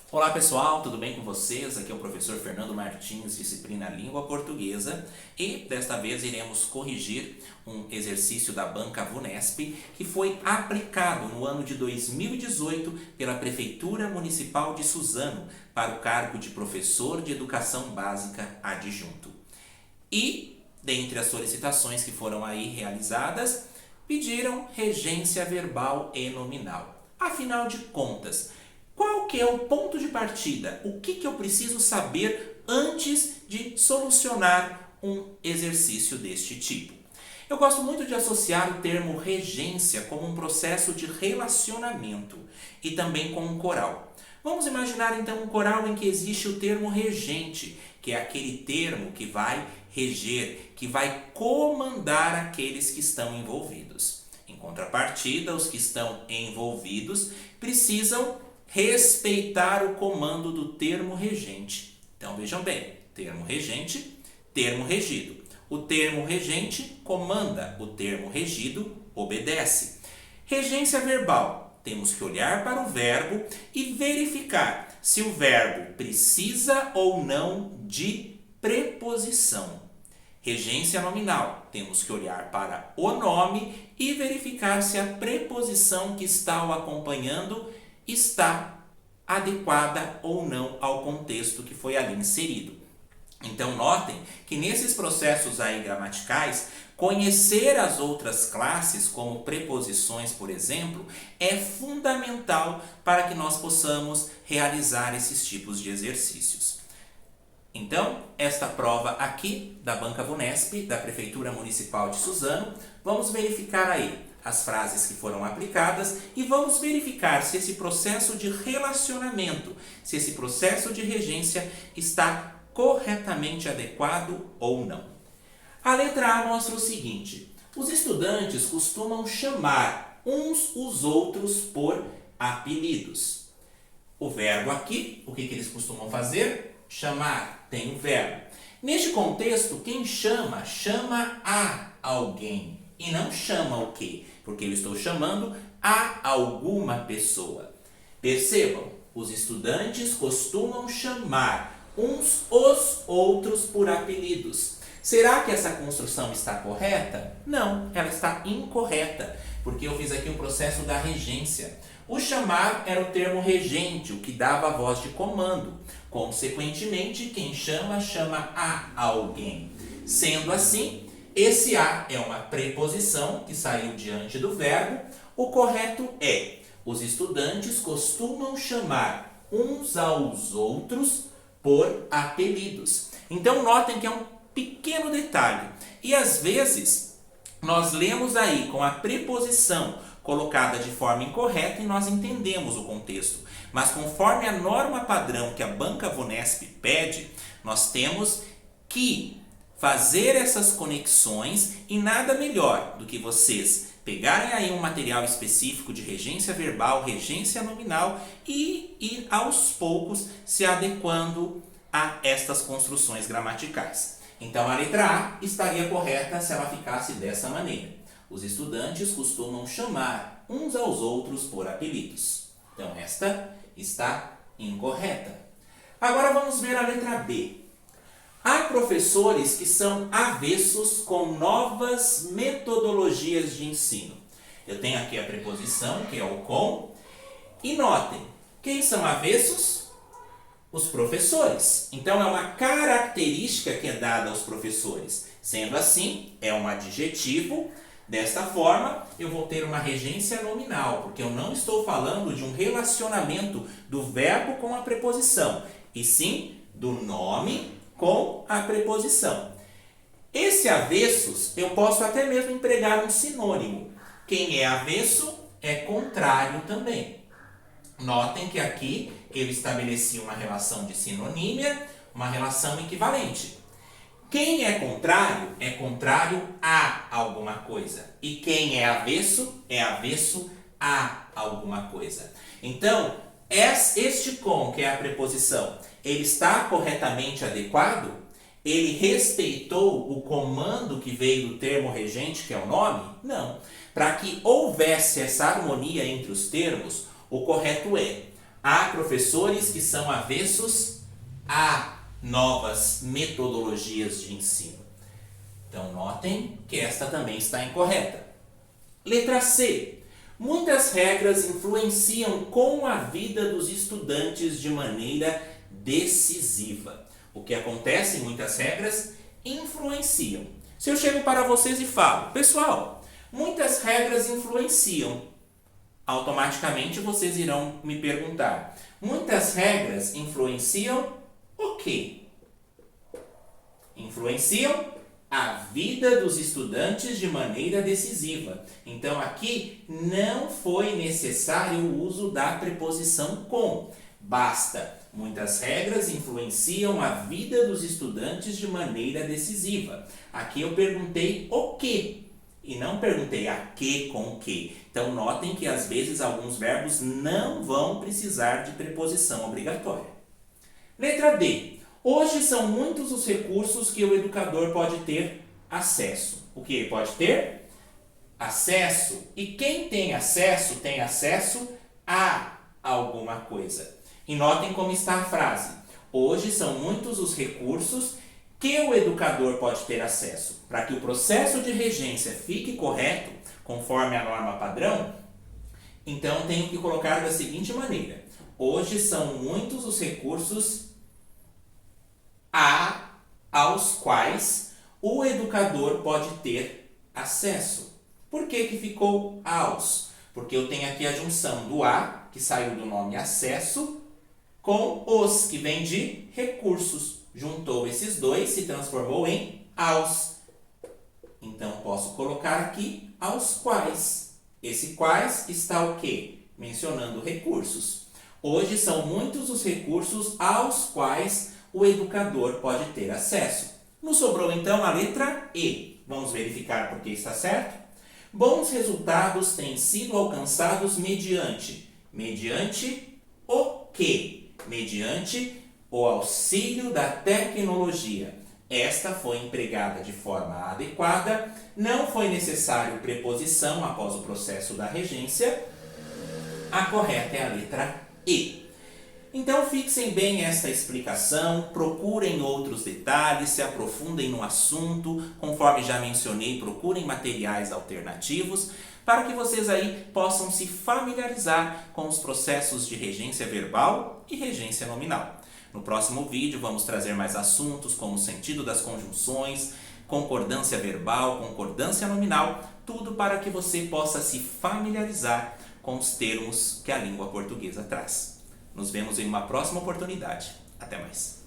Olá pessoal, tudo bem com vocês? Aqui é o professor Fernando Martins, disciplina Língua Portuguesa, e desta vez iremos corrigir um exercício da banca VUNESP que foi aplicado no ano de 2018 pela Prefeitura Municipal de Suzano para o cargo de professor de educação básica adjunto. E, dentre as solicitações que foram aí realizadas, pediram regência verbal e nominal. Afinal de contas, qual que é o ponto de partida? O que eu preciso saber antes de solucionar um exercício deste tipo? Eu gosto muito de associar o termo regência como um processo de relacionamento e também com um coral. Vamos imaginar então um coral em que existe o termo regente, que é aquele termo que vai reger, que vai comandar aqueles que estão envolvidos. Em contrapartida, os que estão envolvidos precisam respeitar o comando do termo regente. Então vejam bem, termo regente, termo regido. O termo regente comanda, o termo regido obedece. Regência verbal, temos que olhar para o verbo e verificar se o verbo precisa ou não de preposição. Regência nominal, temos que olhar para o nome e verificar se a preposição que está o acompanhando está adequada ou não ao contexto que foi ali inserido. Então notem que nesses processos aí gramaticais, conhecer as outras classes, como preposições, por exemplo, é fundamental para que nós possamos realizar esses tipos de exercícios. Então, esta prova aqui da Banca VUNESP, da Prefeitura Municipal de Suzano, vamos verificar aí as frases que foram aplicadas e vamos verificar se esse processo de relacionamento, se esse processo de regência está corretamente adequado ou não. A letra A mostra o seguinte: os estudantes costumam chamar uns os outros por apelidos. O verbo aqui, o que eles costumam fazer? Chamar, tem o verbo. Neste contexto, quem chama, chama a alguém e não chama o quê? Porque eu estou chamando a alguma pessoa. Percebam, os estudantes costumam chamar uns os outros por apelidos. Será que essa construção está correta? Não, ela está incorreta, porque eu fiz aqui o processo da regência. O chamar era o termo regente, o que dava a voz de comando. Consequentemente, quem chama, chama a alguém. Sendo assim, esse a é uma preposição que saiu diante do verbo. O correto é: os estudantes costumam chamar uns aos outros por apelidos. Então notem que é um pequeno detalhe. E às vezes nós lemos aí com a preposição colocada de forma incorreta e nós entendemos o contexto. Mas conforme a norma padrão que a Banca VUNESP pede, nós temos que fazer essas conexões e nada melhor do que vocês pegarem aí um material específico de regência verbal, regência nominal e ir aos poucos se adequando a estas construções gramaticais. Então a letra A estaria correta se ela ficasse dessa maneira. Os estudantes costumam chamar uns aos outros por apelidos. Então esta está incorreta. Agora vamos ver a letra B. Há professores que são avessos com novas metodologias de ensino. Eu tenho aqui a preposição, que é o com, e notem, quem são avessos? Os professores. Então é uma característica que é dada aos professores. Sendo assim, é um adjetivo. Desta forma, eu vou ter uma regência nominal, porque eu não estou falando de um relacionamento do verbo com a preposição, e sim do nome com a preposição. Esse avessos, eu posso até mesmo empregar um sinônimo. Quem é avesso é contrário também. Notem que aqui eu estabeleci uma relação de sinonímia, uma relação equivalente. Quem é contrário a alguma coisa. E quem é avesso a alguma coisa. Então, este com, que é a preposição, ele está corretamente adequado? Ele respeitou o comando que veio do termo regente, que é o nome? Não. Para que houvesse essa harmonia entre os termos, o correto é: Há professores que são avessos a novas metodologias de ensino. Então, notem que esta também está incorreta. Letra C. Muitas regras influenciam com a vida dos estudantes de maneira decisiva. O que acontece em muitas regras influenciam. Se eu chego para vocês e falo, pessoal, muitas regras influenciam, automaticamente vocês irão me perguntar, muitas regras influenciam o quê? Influenciam a vida dos estudantes de maneira decisiva. Então, aqui não foi necessário o uso da preposição com. Basta. Muitas regras influenciam a vida dos estudantes de maneira decisiva. Aqui eu perguntei o quê? E não perguntei a que com o que. Então, notem que às vezes alguns verbos não vão precisar de preposição obrigatória. Letra D. Hoje são muitos os recursos que o educador pode ter acesso. O que ele pode ter? Acesso. E quem tem acesso a alguma coisa. E notem como está a frase. Hoje são muitos os recursos que o educador pode ter acesso. Para que o processo de regência fique correto, conforme a norma padrão, então tenho que colocar da seguinte maneira. Hoje são muitos os recursos aos quais o educador pode ter acesso. Por que ficou aos? Porque eu tenho aqui a junção do a, que saiu do nome acesso, com os, que vem de recursos. Juntou esses dois, se transformou em aos. Então, posso colocar aqui aos quais. Esse quais está o quê? Mencionando recursos. Hoje são muitos os recursos aos quais o educador pode ter acesso. Nos sobrou então a letra E. Vamos verificar por que está certo? Bons resultados têm sido alcançados mediante o quê? Mediante o auxílio da tecnologia. Esta foi empregada de forma adequada, não foi necessário preposição após o processo da regência. A correta é a letra E. Então, fixem bem esta explicação, procurem outros detalhes, se aprofundem no assunto, conforme já mencionei, procurem materiais alternativos, para que vocês aí possam se familiarizar com os processos de regência verbal e regência nominal. No próximo vídeo vamos trazer mais assuntos como o sentido das conjunções, concordância verbal, concordância nominal, tudo para que você possa se familiarizar com os termos que a língua portuguesa traz. Nos vemos em uma próxima oportunidade. Até mais.